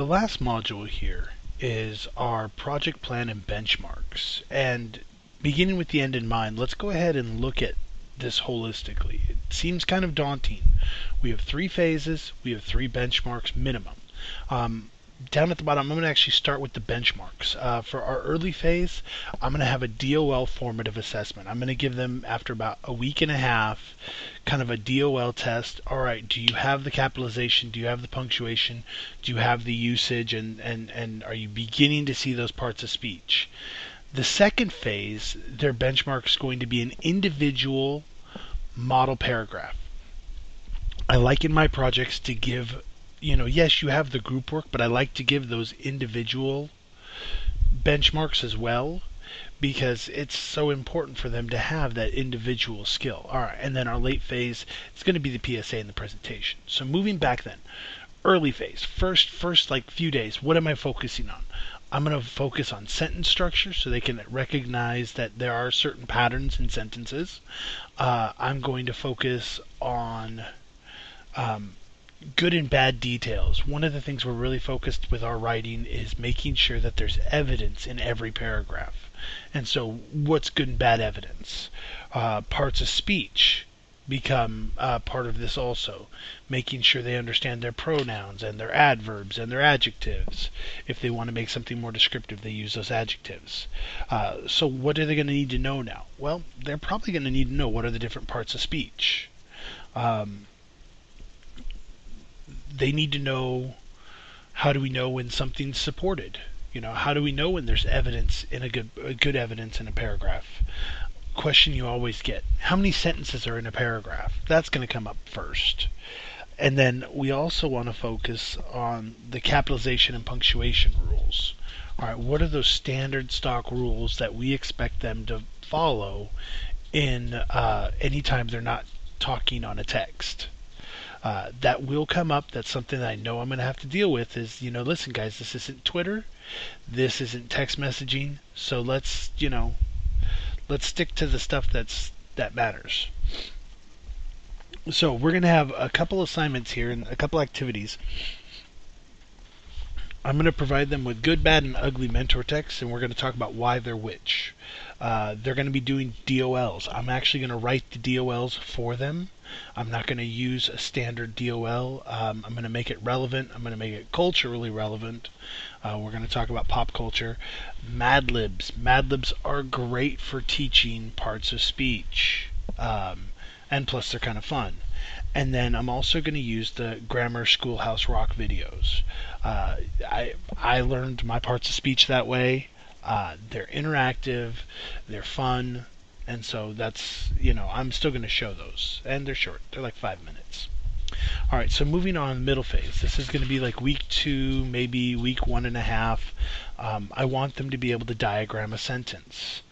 The last module here is our project plan and benchmarks. And beginning with the end in mind, let's go ahead and look at this holistically. It seems kind of daunting. We have 3 phases, we have 3 benchmarks minimum. Down at the bottom, I'm going to actually start with the benchmarks. For our early phase, I'm going to have a DOL formative assessment. I'm going to give them, after about a week and a half, kind of a DOL test. All right, do you have the capitalization? Do you have the punctuation? Do you have the usage? And are you beginning to see those parts of speech? The second phase, their benchmark is going to be an individual model paragraph. I like in my projects to give, yes, you have the group work, but I like to give those individual benchmarks as well, because it's so important for them to have that individual skill. All right, and then our late phase, it's going to be the PSA and the presentation. So moving back then, early phase, first like few days, what am I focusing on? I'm going to focus on sentence structure so they can recognize that there are certain patterns in sentences. I'm going to focus on good and bad details. One of the things we're really focused with our writing is making sure that there's evidence in every paragraph. And so what's good and bad evidence? Parts of speech become part of this also. Making sure they understand their pronouns and their adverbs and their adjectives. If they want to make something more descriptive, they use those adjectives. So what are they going to need to know now? Well, they're probably going to need to know what are the different parts of speech. They need to know, how do we know when something's supported? How do we know when there's evidence in a good evidence in a paragraph? Question you always get: how many sentences are in a paragraph? That's going to come up first. And then we also want to focus on the capitalization and punctuation rules. All right, what are those standard stock rules that we expect them to follow in anytime they're not talking on a text? That will come up. That's something that I know I'm going to have to deal with is, listen guys, this isn't Twitter. This isn't text messaging. So let's stick to the stuff that matters. So we're going to have a couple assignments here and a couple activities. I'm going to provide them with good, bad, and ugly mentor texts, and we're going to talk about why they're which. They're going to be doing DOLs. I'm actually going to write the DOLs for them. I'm not going to use a standard DOL. I'm going to make it relevant. I'm going to make it culturally relevant. We're going to talk about pop culture. Mad Libs. Mad Libs are great for teaching parts of speech. And plus they're kind of fun. And then I'm also going to use the Grammar Schoolhouse Rock videos. I learned my parts of speech that way. They're interactive, they're fun, and so that's, I'm still going to show those. And they're short, they're like 5 minutes. Alright, so moving on, middle phase. This is going to be like week 2, maybe week 1.5. I want them to be able to diagram a sentence.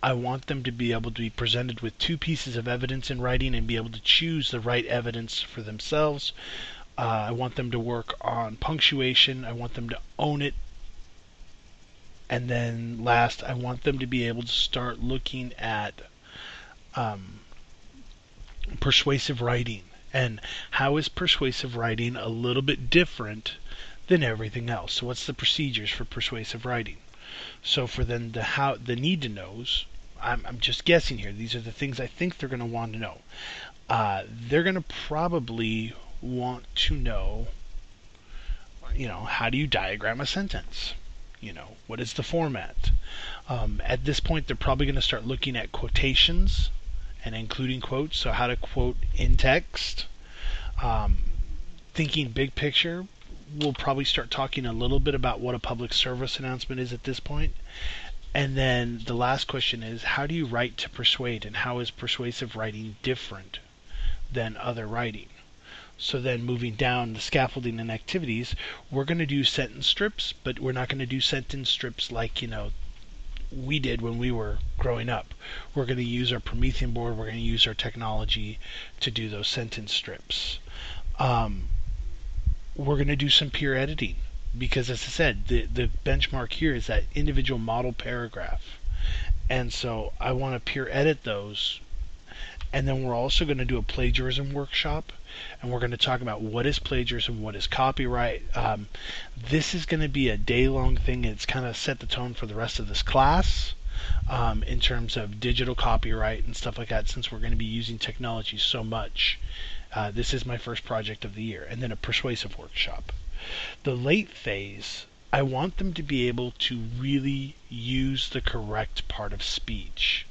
I want them to be able to be presented with 2 pieces of evidence in writing and be able to choose the right evidence for themselves. I want them to work on punctuation. I want them to own it. And then last, I want them to be able to start looking at persuasive writing. And how is persuasive writing a little bit different than everything else? So what's the procedures for persuasive writing? So for them, the need to knows, I'm just guessing here. These are the things I think they're going to want to know. They're going to probably want to know, how do you diagram a sentence? What is the format? At this point, they're probably going to start looking at quotations and including quotes. So how to quote in text. Thinking big picture, we'll probably start talking a little bit about what a public service announcement is at this point. And then the last question is, how do you write to persuade, and how is persuasive writing different than other writing? So then moving down the scaffolding and activities, we're going to do sentence strips, but we're not going to do sentence strips like, we did when we were growing up. We're going to use our Promethean board, we're going to use our technology to do those sentence strips. We're going to do some peer editing because, as I said, the benchmark here is that individual model paragraph. And so I want to peer edit those. And then we're also going to do a plagiarism workshop. and we're going to talk about what is plagiarism, what is copyright. This is going to be a day-long thing. It's kind of set the tone for the rest of this class in terms of digital copyright and stuff like that, since we're going to be using technology so much. This is my first project of the year, and then a persuasive workshop. The late phase, I want them to be able to really use the correct part of speech.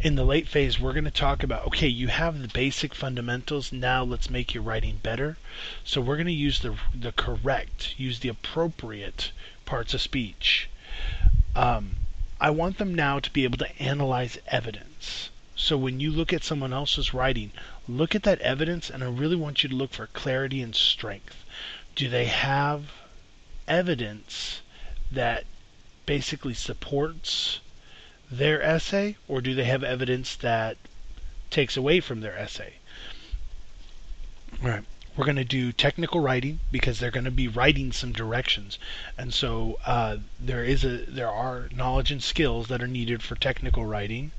In the late phase, we're going to talk about, okay, you have the basic fundamentals, now let's make your writing better. So we're going to use the appropriate parts of speech. I want them now to be able to analyze evidence. So when you look at someone else's writing, look at that evidence, and I really want you to look for clarity and strength. Do they have evidence that basically supports their essay, or do they have evidence that takes away from their essay? All right. We're going to do technical writing because they're going to be writing some directions, and so there are knowledge and skills that are needed for technical writing.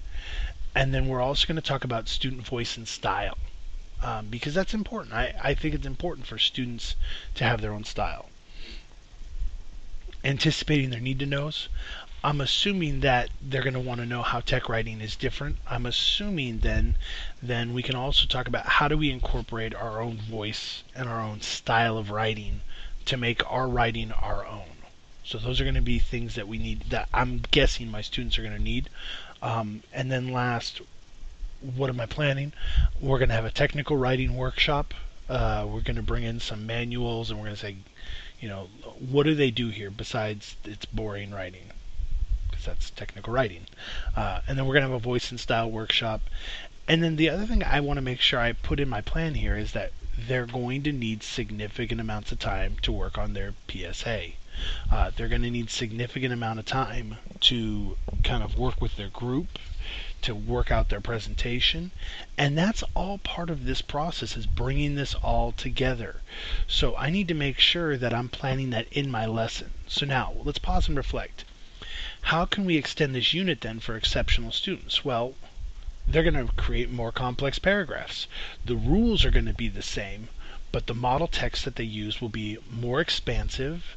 And then we're also going to talk about student voice and style, because that's important. I think it's important for students to have their own style. Anticipating their need-to-knows. I'm assuming that they're going to want to know how tech writing is different. I'm assuming then we can also talk about how do we incorporate our own voice and our own style of writing to make our writing our own. So those are going to be things that we need, that I'm guessing my students are going to need. And then last, what am I planning? We're going to have a technical writing workshop. We're going to bring in some manuals, and we're going to say, what do they do here besides it's boring writing? Because that's technical writing. And then we're going to have a voice and style workshop. And then the other thing I want to make sure I put in my plan here is that they're going to need significant amounts of time to work on their PSA. They're going to need significant amount of time to kind of work with their group, to work out their presentation, and that's all part of this process, is bringing this all together. So I need to make sure that I'm planning that in my lesson. So now let's pause and reflect. How can we extend this unit then for exceptional students? Well, they're going to create more complex paragraphs. The rules are going to be the same, but the model text that they use will be more expansive,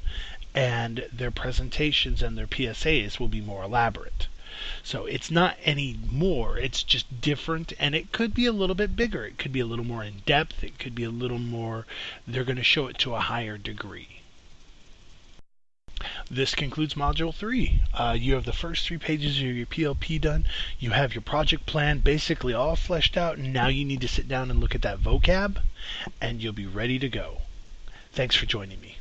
and their presentations and their PSAs will be more elaborate. So it's not any more, it's just different, and it could be a little bit bigger. It could be a little more in depth. It could be a little more, they're going to show it to a higher degree. This concludes Module 3. You have the first 3 pages of your PLP done. You have your project plan basically all fleshed out, and now you need to sit down and look at that vocab, and you'll be ready to go. Thanks for joining me.